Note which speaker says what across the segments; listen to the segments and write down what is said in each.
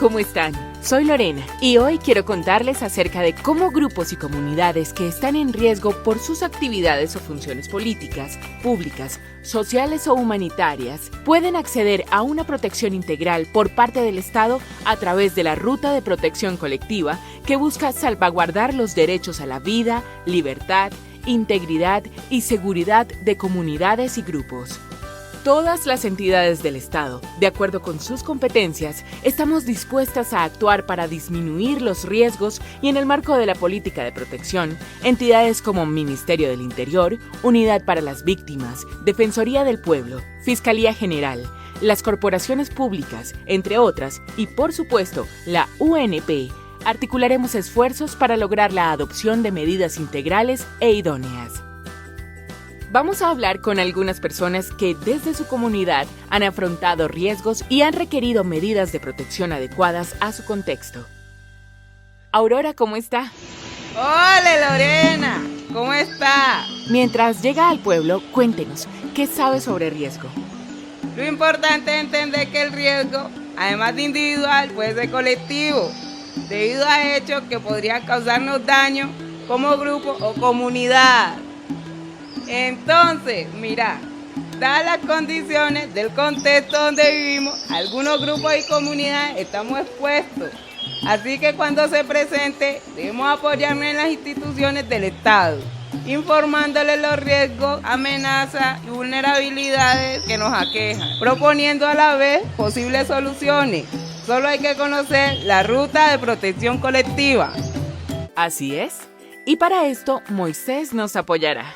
Speaker 1: ¿cómo están? Soy Lorena y hoy quiero contarles acerca de cómo grupos y comunidades que están en riesgo por sus actividades o funciones políticas, públicas, sociales o humanitarias pueden acceder a una protección integral por parte del Estado a través de la Ruta de Protección Colectiva que busca salvaguardar los derechos a la vida, libertad, integridad y seguridad de comunidades y grupos. Todas las entidades del Estado, de acuerdo con sus competencias, estamos dispuestas a actuar para disminuir los riesgos y en el marco de la política de protección, entidades como Ministerio del Interior, Unidad para las Víctimas, Defensoría del Pueblo, Fiscalía General, las corporaciones públicas, entre otras, y por supuesto, la UNP, articularemos esfuerzos para lograr la adopción de medidas integrales e idóneas. Vamos a hablar con algunas personas que desde su comunidad han afrontado riesgos y han requerido medidas de protección adecuadas a su contexto. Aurora, ¿cómo está?
Speaker 2: ¡Hola, Lorena! ¿Cómo está?
Speaker 1: Mientras llega al pueblo, cuéntenos, ¿qué sabe sobre riesgo?
Speaker 2: Lo importante es entender que el riesgo, además de individual, puede ser colectivo, debido a hechos que podrían causarnos daño como grupo o comunidad. Entonces, mira, dadas las condiciones del contexto donde vivimos, algunos grupos y comunidades estamos expuestos. Así que cuando se presente, debemos apoyarnos en las instituciones del Estado, informándoles los riesgos, amenazas y vulnerabilidades que nos aquejan, proponiendo a la vez posibles soluciones. Solo hay que conocer la ruta de protección colectiva.
Speaker 1: Así es. Y para esto, Moisés nos apoyará.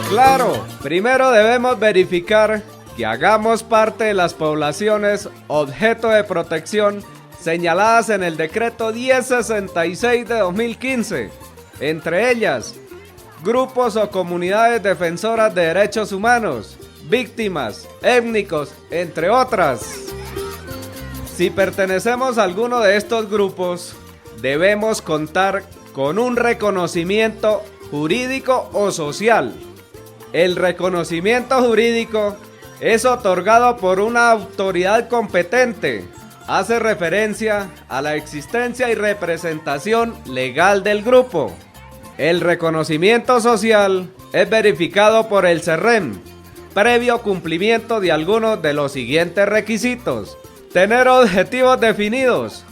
Speaker 3: Claro, primero debemos verificar que hagamos parte de las poblaciones objeto de protección señaladas en el decreto 1066 de 2015, entre ellas, grupos o comunidades defensoras de derechos humanos, víctimas, étnicos, entre otras. Si pertenecemos a alguno de estos grupos, debemos contar con un reconocimiento jurídico o social. El reconocimiento jurídico es otorgado por una autoridad competente. Hace referencia a la existencia y representación legal del grupo. El reconocimiento social es verificado por el SERREM, previo cumplimiento de algunos de los siguientes requisitos: tener objetivos definidos,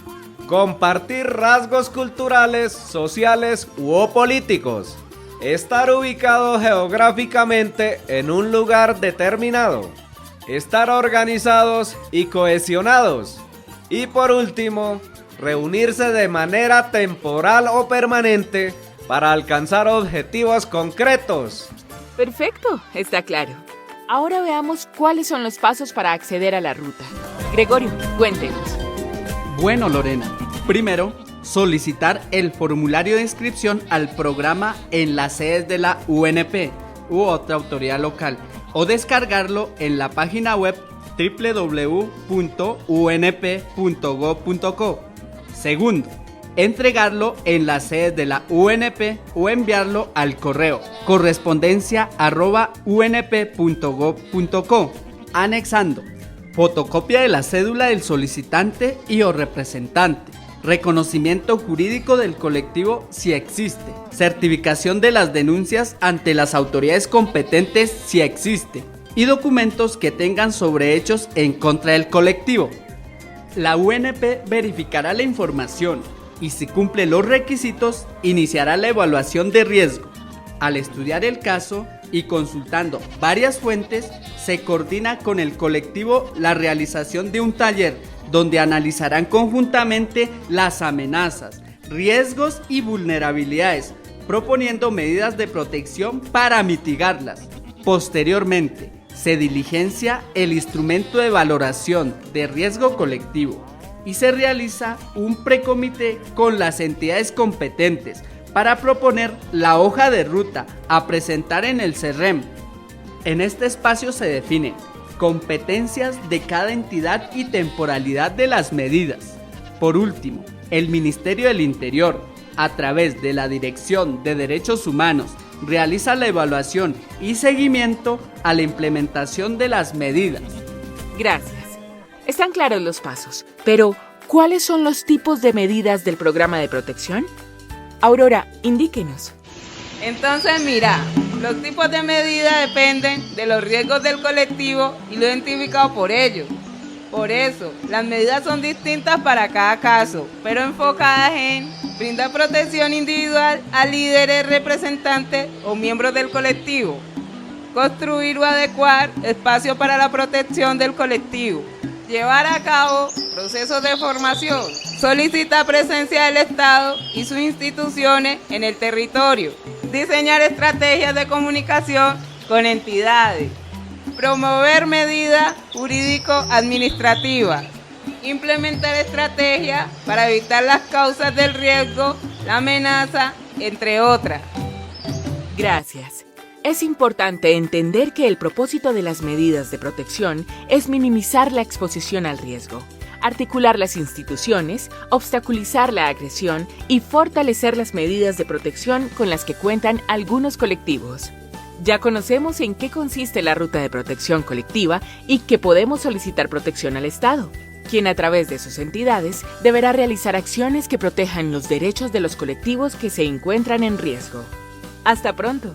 Speaker 3: compartir rasgos culturales, sociales o políticos, estar ubicado geográficamente en un lugar determinado, estar organizados y cohesionados, y por último, reunirse de manera temporal o permanente para alcanzar objetivos concretos.
Speaker 1: Perfecto, está claro. Ahora veamos cuáles son los pasos para acceder a la ruta. Gregorio, cuéntenos.
Speaker 4: Bueno, Lorena, primero, solicitar el formulario de inscripción al programa en las sedes de la UNP u otra autoridad local o descargarlo en la página web www.unp.gov.co. Segundo, entregarlo en las sedes de la UNP o enviarlo al correo correspondencia@unp.gov.co, anexando fotocopia de la cédula del solicitante y o representante, reconocimiento jurídico del colectivo si existe, certificación de las denuncias ante las autoridades competentes si existe, y documentos que tengan sobre hechos en contra del colectivo. La UNP verificará la información y si cumple los requisitos, iniciará la evaluación de riesgo. Al estudiar el caso y consultando varias fuentes, se coordina con el colectivo la realización de un taller donde analizarán conjuntamente las amenazas, riesgos y vulnerabilidades, proponiendo medidas de protección para mitigarlas. Posteriormente, se diligencia el instrumento de valoración de riesgo colectivo y se realiza un precomité con las entidades competentes para proponer la hoja de ruta a presentar en el SERREM. En este espacio se definen competencias de cada entidad y temporalidad de las medidas. Por último, el Ministerio del Interior, a través de la Dirección de Derechos Humanos, realiza la evaluación y seguimiento a la implementación de las medidas.
Speaker 1: Gracias. Están claros los pasos, pero ¿cuáles son los tipos de medidas del programa de protección? Aurora, indíquenos.
Speaker 2: Entonces, mira, los tipos de medidas dependen de los riesgos del colectivo y lo identificado por ellos. Por eso, las medidas son distintas para cada caso, pero enfocadas en brindar protección individual a líderes, representantes o miembros del colectivo, construir o adecuar espacios para la protección del colectivo, llevar a cabo procesos de formación, solicitar presencia del Estado y sus instituciones en el territorio, diseñar estrategias de comunicación con entidades, promover medidas jurídico-administrativas, implementar estrategias para evitar las causas del riesgo, la amenaza, entre otras.
Speaker 1: Gracias. Es importante entender que el propósito de las medidas de protección es minimizar la exposición al riesgo, articular las instituciones, obstaculizar la agresión y fortalecer las medidas de protección con las que cuentan algunos colectivos. Ya conocemos en qué consiste la ruta de protección colectiva y que podemos solicitar protección al Estado, quien a través de sus entidades deberá realizar acciones que protejan los derechos de los colectivos que se encuentran en riesgo. ¡Hasta pronto!